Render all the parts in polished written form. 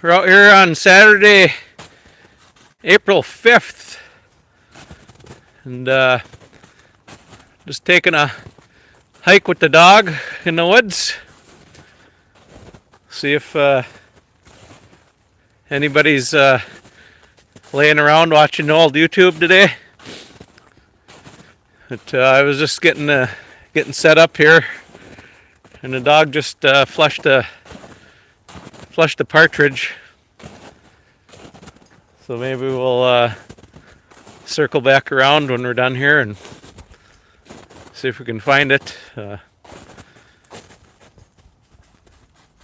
We're out here on Saturday, April 5th, and just taking a hike with the dog in the woods. See if anybody's laying around watching old YouTube today. But I was just getting set up here, and the dog just flushed a partridge. So maybe we'll circle back around when we're done here and see if we can find it.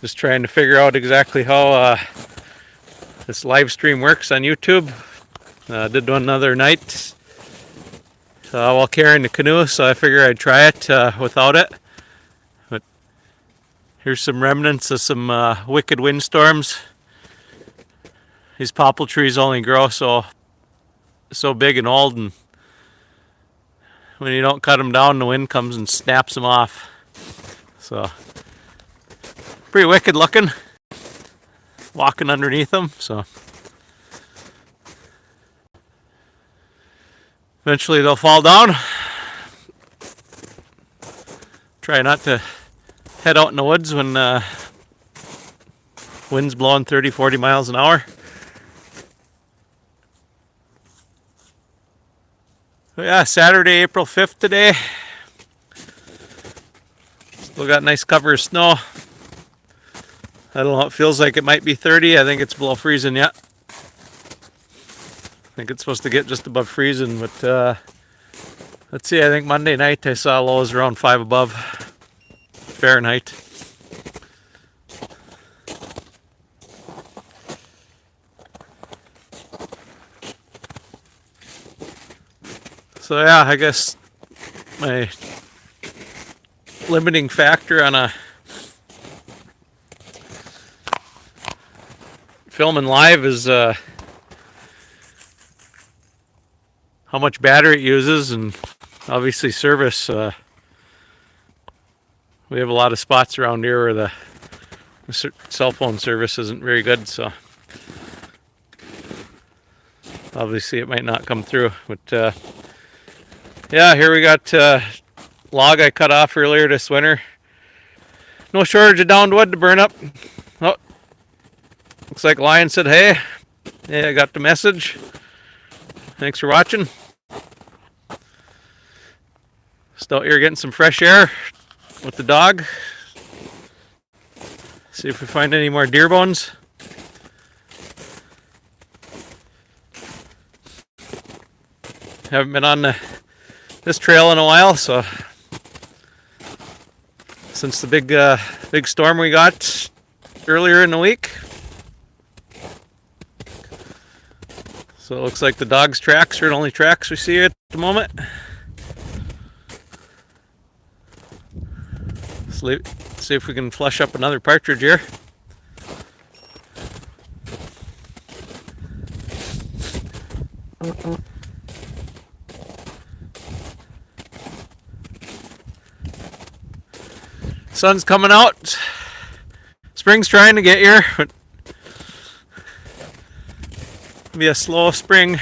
Just trying to figure out exactly how this live stream works on YouTube. Did one another night while carrying the canoe, so I figured I'd try it without it. But here's some remnants of some wicked windstorms. These popple trees only grow so big and old, and when you don't cut them down, the wind comes and snaps them off. So pretty wicked looking, walking underneath them. So eventually they'll fall down. Try not to head out in the woods when wind's blowing 30-40 miles an hour. Yeah, Saturday, April 5th today. Still got a nice cover of snow. I don't know, it feels like it might be 30. I think it's below freezing yet. I think it's supposed to get just above freezing, but let's see, I think Monday night I saw lows around 5 above Fahrenheit. So yeah, I guess my limiting factor on a filming live is how much battery it uses, and obviously service. We have a lot of spots around here where the cell phone service isn't very good, so obviously it might not come through. But yeah, here we got log I cut off earlier this winter. No shortage of downed wood to burn up. Oh, looks like Lion said, hey, I got the message. Thanks for watching. Just out here getting some fresh air with the dog. See if we find any more deer bones. Haven't been on this trail in a while, so since the big storm we got earlier in the week. So it looks like the dog's tracks are the only tracks we see at the moment. See if we can flush up another partridge here. Sun's coming out. Spring's trying to get here, but it'll be a slow spring.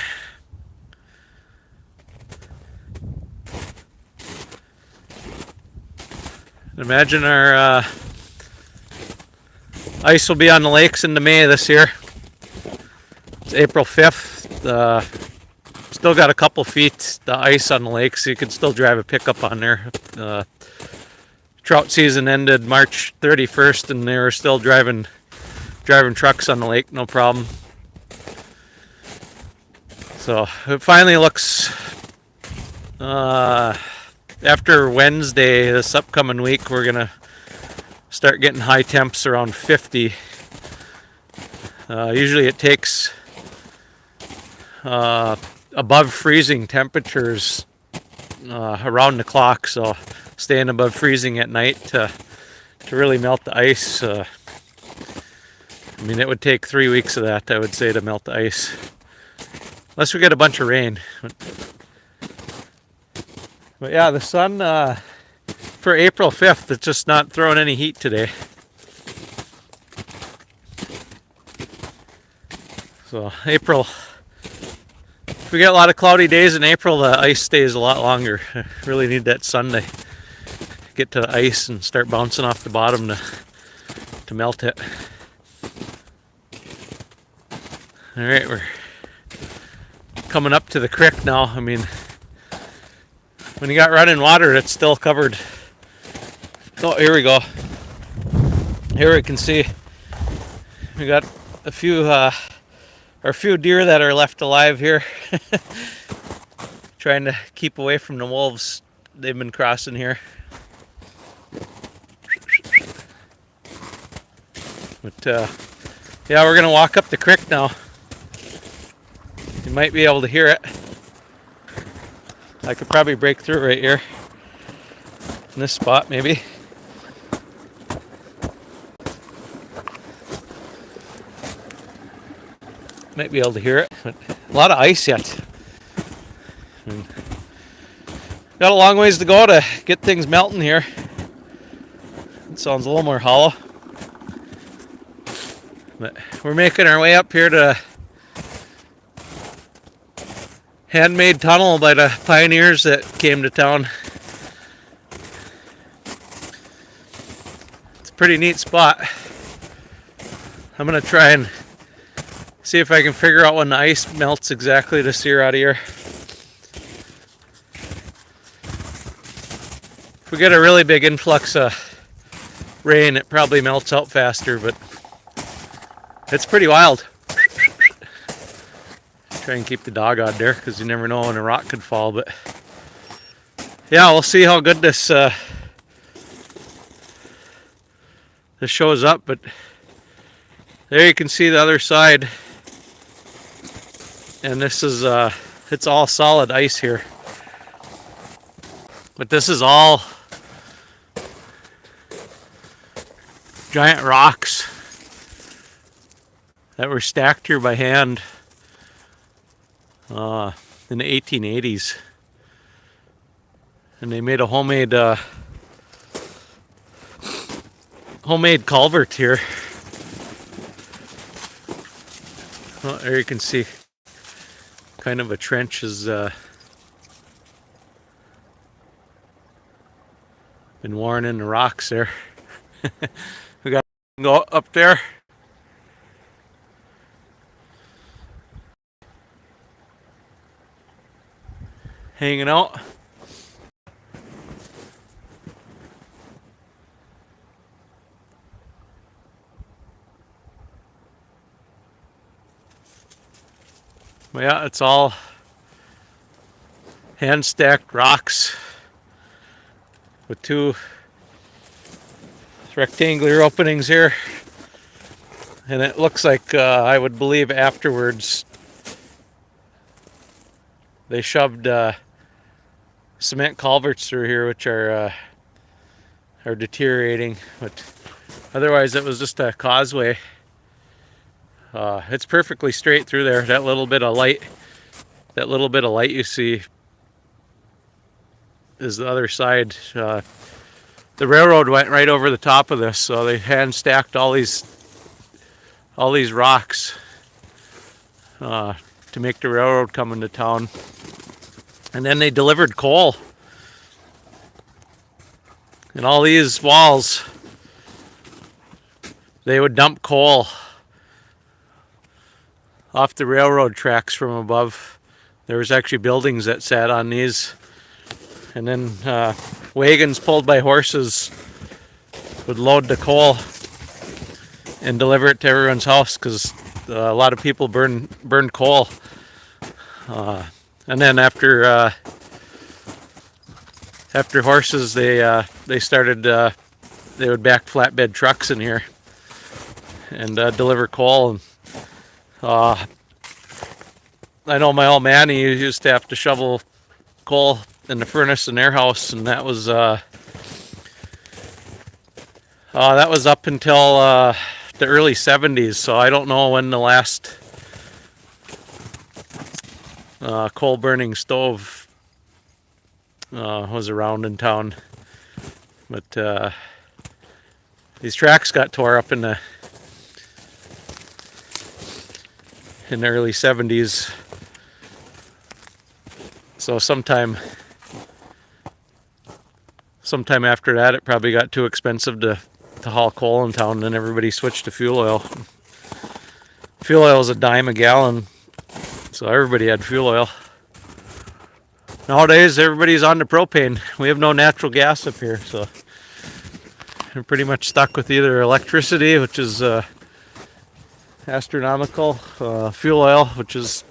Imagine our ice will be on the lakes into May this year. It's April 5th. Still got a couple feet the ice on the lake, so you can still drive a pickup on there. Trout season ended March 31st, and they were still driving trucks on the lake, no problem. So it finally looks, after Wednesday, this upcoming week, we're going to start getting high temps around 50. Usually it takes above freezing temperatures around the clock, so staying above freezing at night to really melt the ice. I mean, it would take 3 weeks of that, I would say, to melt the ice. Unless we get a bunch of rain. But yeah, the sun for April 5th, it's just not throwing any heat today. So April, if we get a lot of cloudy days in April, the ice stays a lot longer. I really need that sun to get to the ice and start bouncing off the bottom to melt it. All right, we're coming up to the creek now. I mean, when you got running water, it's still covered. Oh, here we go. Here we can see we got a few deer that are left alive here. Trying to keep away from the wolves. They've been crossing here. But yeah, we're gonna walk up the creek now. You might be able to hear it. I could probably break through right here. In this spot, maybe. Might be able to hear it. But a lot of ice yet. And got a long ways to go to get things melting here. It sounds a little more hollow. But we're making our way up here to handmade tunnel by the pioneers that came to town. It's a pretty neat spot. I'm gonna try and see if I can figure out when the ice melts exactly to steer out of here. If we get a really big influx of rain, it probably melts out faster, but it's pretty wild. Try and keep the dog out there because you never know when a rock could fall. But yeah, we'll see how good this shows up. But there you can see the other side, and this is it's all solid ice here. But this is all giant rocks that were stacked here by hand. In the 1880s, and they made a homemade culvert here. Well, there you can see kind of a trench has been worn in the rocks there. We got to go up there. Hanging out. Well, yeah, it's all hand stacked rocks with two rectangular openings here, and it looks like I would believe afterwards they shoved cement culverts through here, which are deteriorating, but otherwise it was just a causeway. It's perfectly straight through there. That little bit of light you see is the other side. The railroad went right over the top of this, so they hand stacked all these rocks to make the railroad come into town. And then they delivered coal. And all these walls, they would dump coal off the railroad tracks from above. There was actually buildings that sat on these. And then wagons pulled by horses would load the coal and deliver it to everyone's house, because a lot of people burn coal. And then after horses, they started they would back flatbed trucks in here and deliver coal. And I know my old man, he used to have to shovel coal in the furnace in their house, and that was up until the early 70s. So I don't know when the last coal burning stove was around in town, but these tracks got tore up in the in the early 70s. So sometime after that, it probably got too expensive to haul coal in town, and then everybody switched to fuel oil. Fuel oil is a dime a gallon, so everybody had fuel oil. Nowadays, everybody's on to propane. We have no natural gas up here, so we're pretty much stuck with either electricity, which is astronomical, fuel oil, which is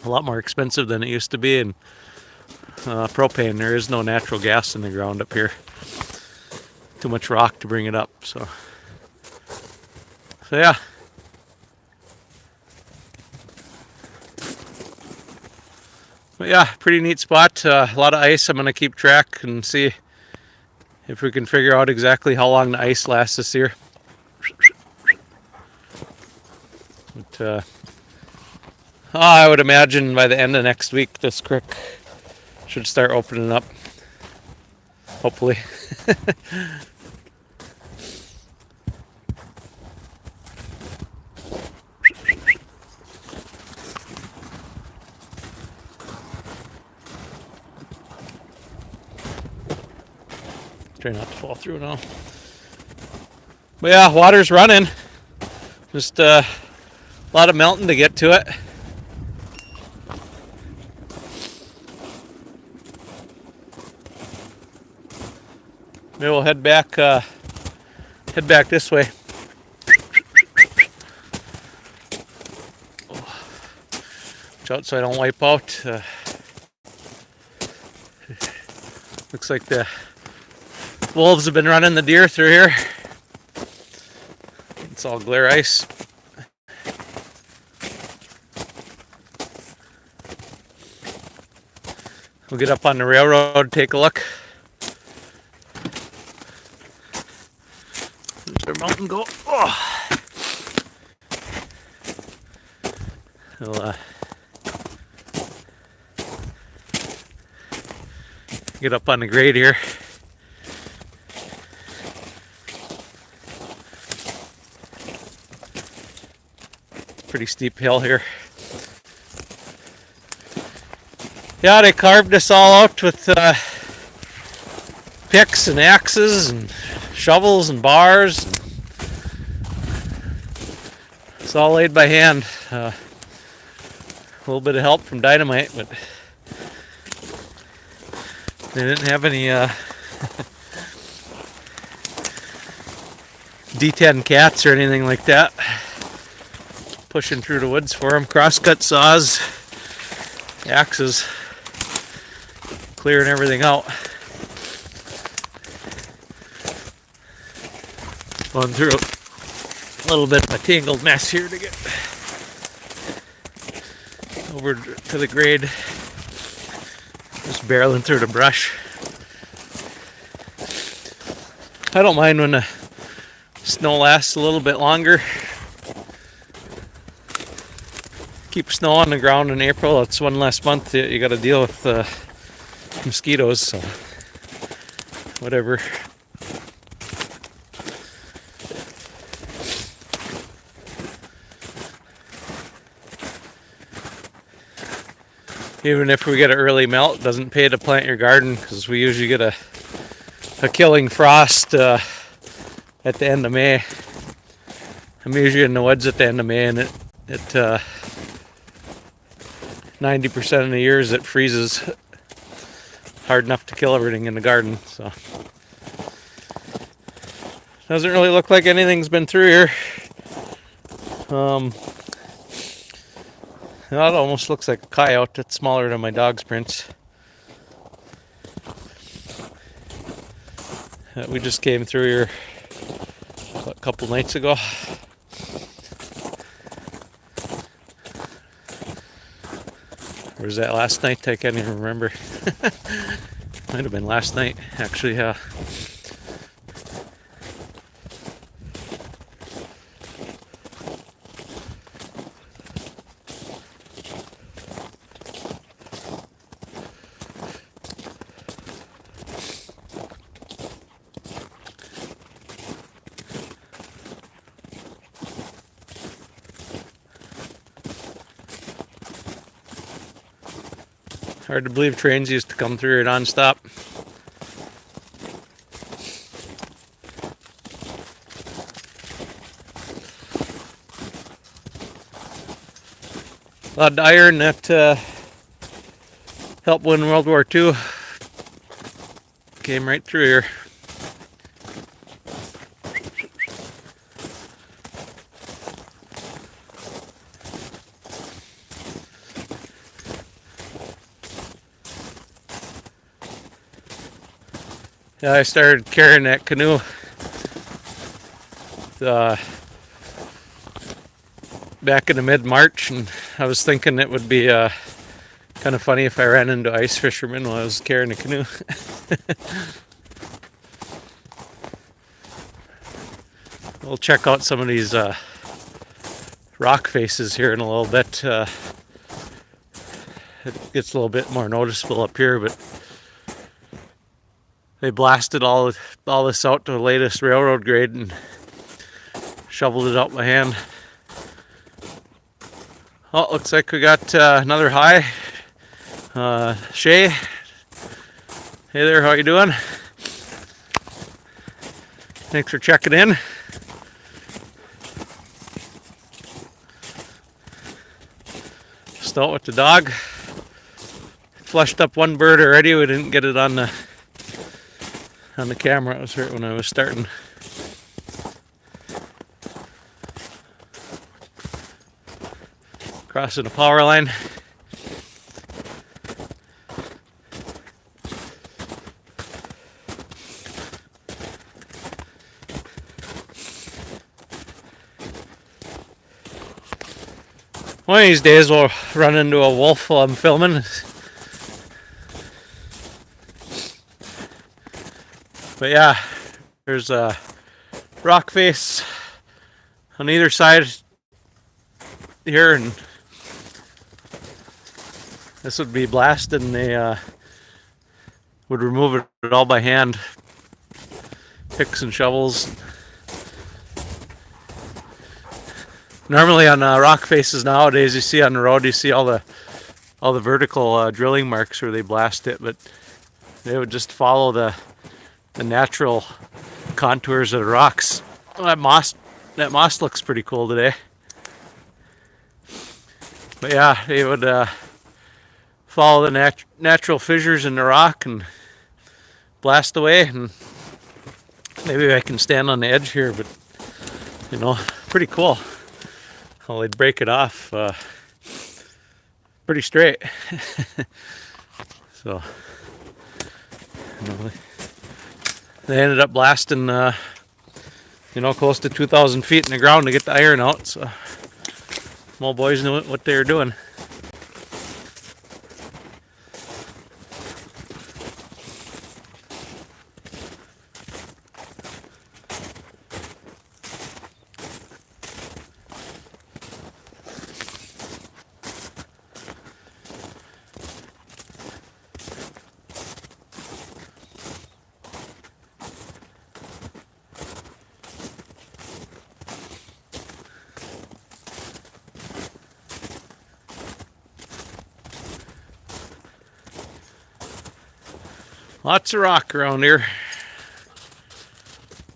a lot more expensive than it used to be, and propane. There is no natural gas in the ground up here. Too much rock to bring it up. So yeah. But yeah, pretty neat spot. A lot of ice. I'm gonna keep track and see if we can figure out exactly how long the ice lasts this year. But I would imagine by the end of next week, this creek should start opening up. Hopefully. Try not to fall through now. But yeah, water's running. Just a lot of melting to get to it. Maybe we'll head back this way. Watch out so I don't wipe out. Looks like the wolves have been running the deer through here. It's all glare ice. We'll get up on the railroad, take a look. There's our mountain goat. Oh. We'll get up on the grade here. Pretty steep hill here. Yeah, they carved this all out with picks and axes and shovels and bars. It's all laid by hand. A little bit of help from dynamite, but they didn't have any D10 cats or anything like that pushing through the woods for them. Crosscut saws, axes, clearing everything out. Going through a little bit of a tangled mess here to get over to the grade. Just barreling through the brush. I don't mind when the snow lasts a little bit longer. Keep snow on the ground in April. It's one less month you got to deal with mosquitoes. So whatever. Even if we get an early melt, it doesn't pay to plant your garden because we usually get a killing frost at the end of May. I'm usually in the woods at the end of May, and it 90% of the years it freezes hard enough to kill everything in the garden. So doesn't really look like anything's been through here. It almost looks like a coyote. It's smaller than my dog's prints. We just came through here a couple nights ago. Or was that last night? I can't even remember. Might have been last night, actually. Hard to believe trains used to come through here non-stop. A lot of iron that helped win World War II came right through here. Yeah, I started carrying that canoe back in the mid-March, and I was thinking it would be kind of funny if I ran into ice fishermen while I was carrying a canoe. We'll check out some of these rock faces here in a little bit. It gets a little bit more noticeable up here, but they blasted all this out to the latest railroad grade and shoveled it out by hand. Oh, looks like we got another high. Shay. Hey there, how you doing? Thanks for checking in. Just out with the dog. Flushed up one bird already. We didn't get it on the camera. It was right when I was starting. Crossing the power line. One of these days we'll run into a wolf while I'm filming. But yeah, there's a rock face on either side here, and this would be blasted, and they would remove it all by hand. Picks and shovels. Normally on rock faces nowadays, you see on the road, you see all the vertical drilling marks where they blast it, but they would just follow the natural contours of the rocks. Well, that moss looks pretty cool today. But yeah, they would follow the natural fissures in the rock and blast away. And maybe I can stand on the edge here, but you know, pretty cool. Well, they'd break it off pretty straight. So, you know, they ended up blasting, close to 2,000 feet in the ground to get the iron out. So, small boys knew what they were doing. Lots of rock around here.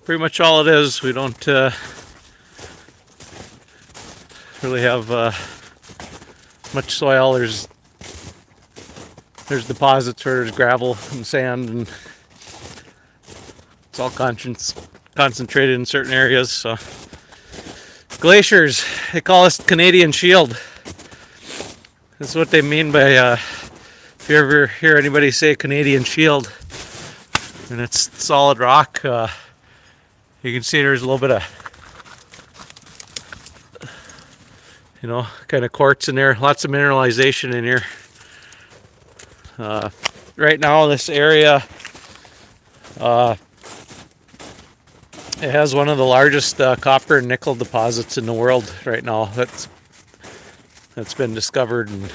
Pretty much all it is. We don't really have much soil. There's deposits where there's gravel and sand, and it's all concentrated in certain areas. So glaciers, they call us Canadian Shield. That's what they mean by if you ever hear anybody say Canadian Shield, and it's solid rock. You can see there's a little bit of, kind of quartz in there. Lots of mineralization in here. Right now, this area, it has one of the largest copper and nickel deposits in the world right now. That's been discovered, and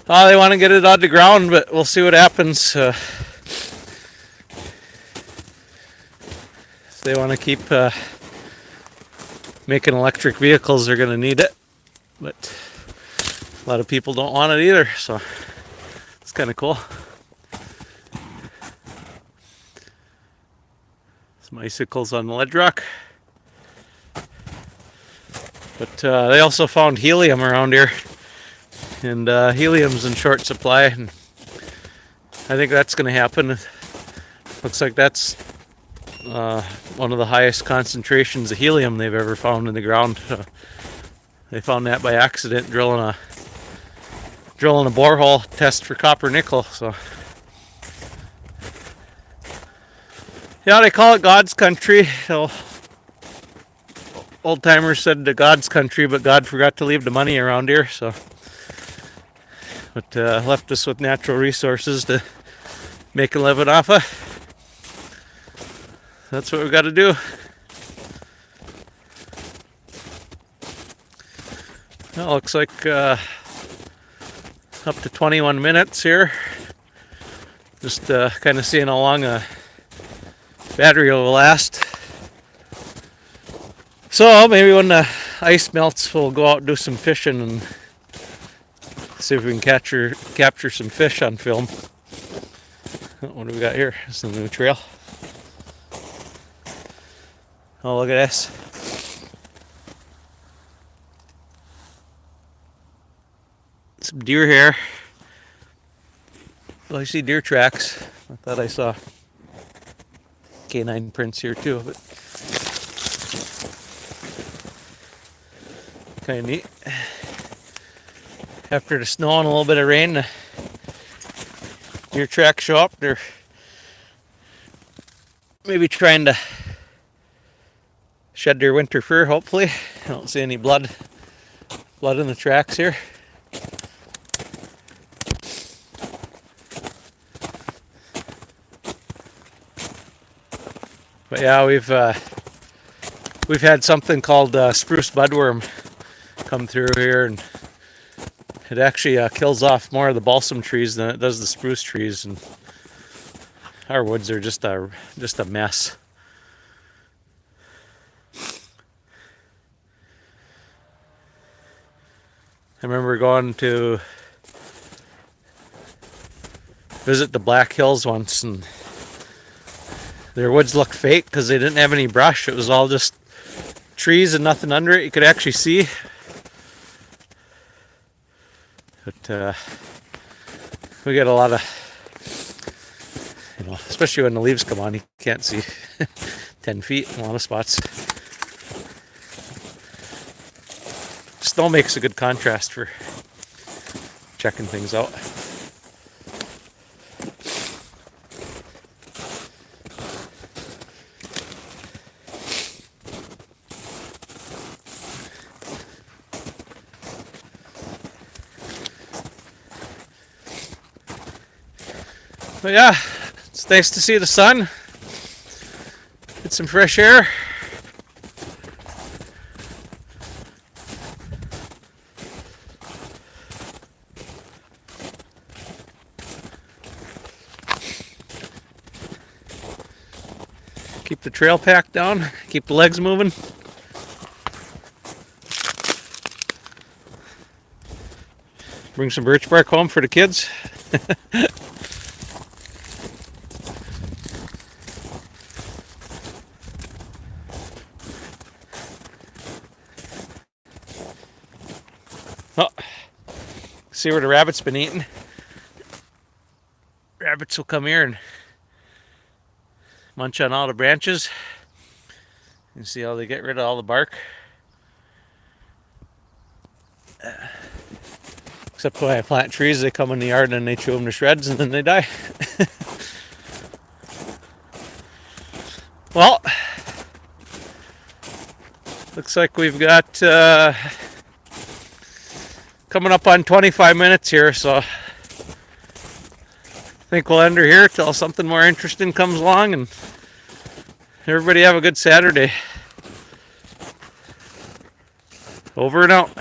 they want to get it out the ground, but we'll see what happens. If they want to keep making electric vehicles, they're going to need it, but a lot of people don't want it either. So It's kind of cool. Some icicles on the ledge rock. But they also found helium around here. And helium's in short supply. And I think that's going to happen. Looks like that's one of the highest concentrations of helium they've ever found in the ground. They found that by accident drilling a borehole test for copper nickel. So yeah, they call it God's country. So old timers said the God's country, but God forgot to leave the money around here. So but left us with natural resources to make a living off of. That's what we got to do. Well, looks like up to 21 minutes here. Just kind of seeing how long a battery will last. So maybe when the ice melts, we'll go out and do some fishing and see if we can capture some fish on film. What do we got here? This is a new trail. Oh, look at this. Some deer hair. Well, I see deer tracks. I thought I saw canine prints here too, but kind of neat. After the snow and a little bit of rain, the deer tracks show up. They're maybe trying to shed their winter fur, hopefully. I don't see any blood in the tracks here. But yeah, we've had something called spruce budworm come through here, and it actually kills off more of the balsam trees than it does the spruce trees, and our woods are just a mess. I remember going to visit the Black Hills once, and their woods looked fake because they didn't have any brush. It was all just trees and nothing under it you could actually see. But we get a lot of, especially when the leaves come on, you can't see 10 feet in a lot of spots. Snow makes a good contrast for checking things out. But yeah, it's nice to see the sun, get some fresh air. Keep the trail pack down, keep the legs moving. Bring some birch bark home for the kids. Oh, see where the rabbit's been eating? Rabbits will come here and munch on all the branches. You see how they get rid of all the bark. Except when I plant trees, they come in the yard and they chew them to shreds and then they die. Well, looks like we've got coming up on 25 minutes here, so I think we'll end her here till something more interesting comes along, and everybody have a good Saturday. Over and out.